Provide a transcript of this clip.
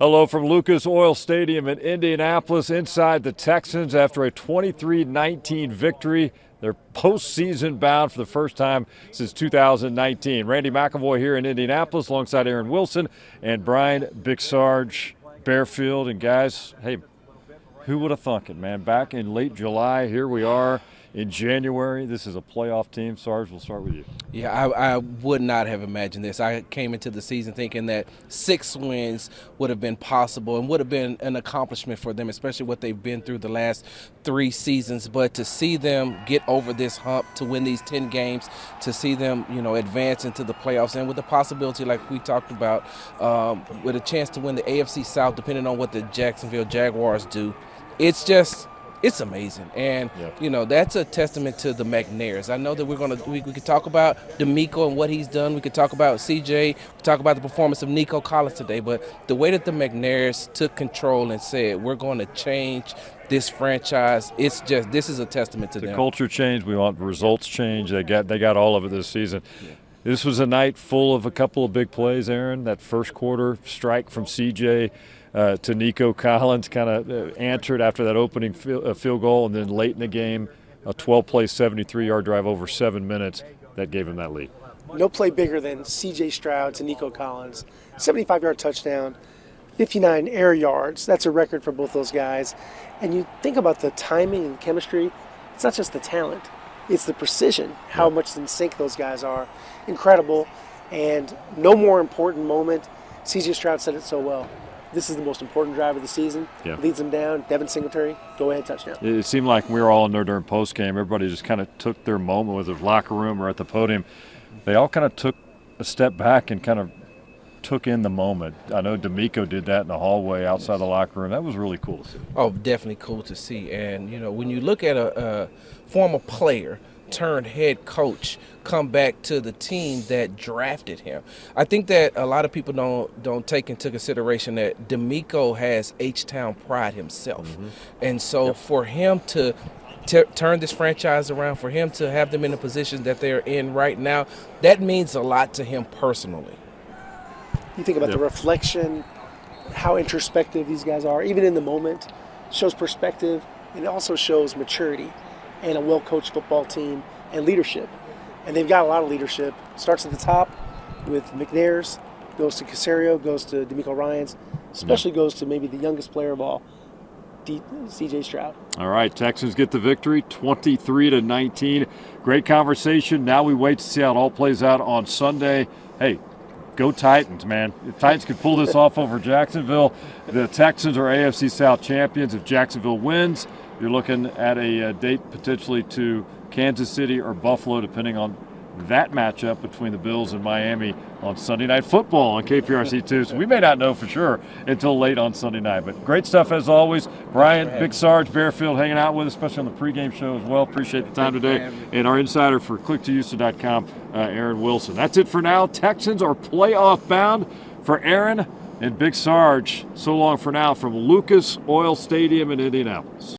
Hello from Lucas Oil Stadium in Indianapolis inside the Texans after a 23-19 victory. They're postseason bound for the first time since 2019. Randy McAvoy here in Indianapolis alongside Aaron Wilson and Brian Big Sarge Bearfield. And guys, hey, who would have thunk it, man? Back in late July, here we are in January. This is a playoff team. Sarge, we'll start with you. Yeah, I would not have imagined this. I came into the season thinking that 6 wins would have been possible and would have been an accomplishment for them, especially what they've been through the last 3 seasons. But to see them get over this hump, to win these 10 games, to see them, advance into the playoffs, and with the possibility, like we talked about, with a chance to win the AFC South, depending on what the Jacksonville Jaguars do, it's amazing. And, that's a testament to the McNairs. I know that we could talk about DeMeco and what he's done. We could talk about CJ. We could talk about the performance of Nico Collins today. But the way that the McNairs took control and said, we're going to change this franchise, this is a testament to them. The culture change. We want results change. They got all of it this season. Yeah. This was a night full of a couple of big plays, Aaron. That first quarter strike from CJ to Nico Collins kind of answered after that opening field goal, and then late in the game, a 12-play, 73-yard drive over 7 minutes that gave him that lead. No play bigger than C.J. Stroud to Nico Collins. 75-yard touchdown, 59 air yards. That's a record for both those guys. And you think about the timing and chemistry, it's not just the talent, it's the precision, how much in sync those guys are. Incredible. And no more important moment. C.J. Stroud said it so well. This is the most important drive of the season. Yeah. Leads them down. Devin Singletary, go ahead, touchdown. It seemed like we were all in there during postgame. Everybody just kind of took their moment, whether it was locker room or at the podium. They all kind of took a step back and kind of took in the moment. I know DeMeco did that in the hallway outside the locker room. That was really cool to see. Oh, definitely cool to see. And, when you look at a former player turned head coach come back to the team that drafted him, I think that a lot of people don't take into consideration that DeMeco has H-Town pride himself. Mm-hmm. And so for him to turn this franchise around, for him to have them in the position that they're in right now, that means a lot to him personally. You think about the reflection, how introspective these guys are, even in the moment, shows perspective, and it also shows maturity and a well-coached football team and leadership. And they've got a lot of leadership. Starts at the top with McNairs, goes to Caserio, goes to DeMeco Ryans, especially goes to maybe the youngest player of all, C.J. Stroud. All right, Texans get the victory, 23-19. Great conversation. Now we wait to see how it all plays out on Sunday. Hey, go Titans, man. The Titans could pull this off over Jacksonville. The Texans are AFC South champions. If Jacksonville wins, you're looking at a date potentially to Kansas City or Buffalo, depending on that matchup between the Bills and Miami on Sunday Night Football on KPRC2. So we may not know for sure until late on Sunday night. But great stuff as always. Brian, Big Sarge, Bearfield hanging out with us, especially on the pregame show as well. Appreciate the time today. And our insider for click2houston.com, Aaron Wilson. That's it for now. Texans are playoff bound. For Aaron and Big Sarge, so long for now from Lucas Oil Stadium in Indianapolis.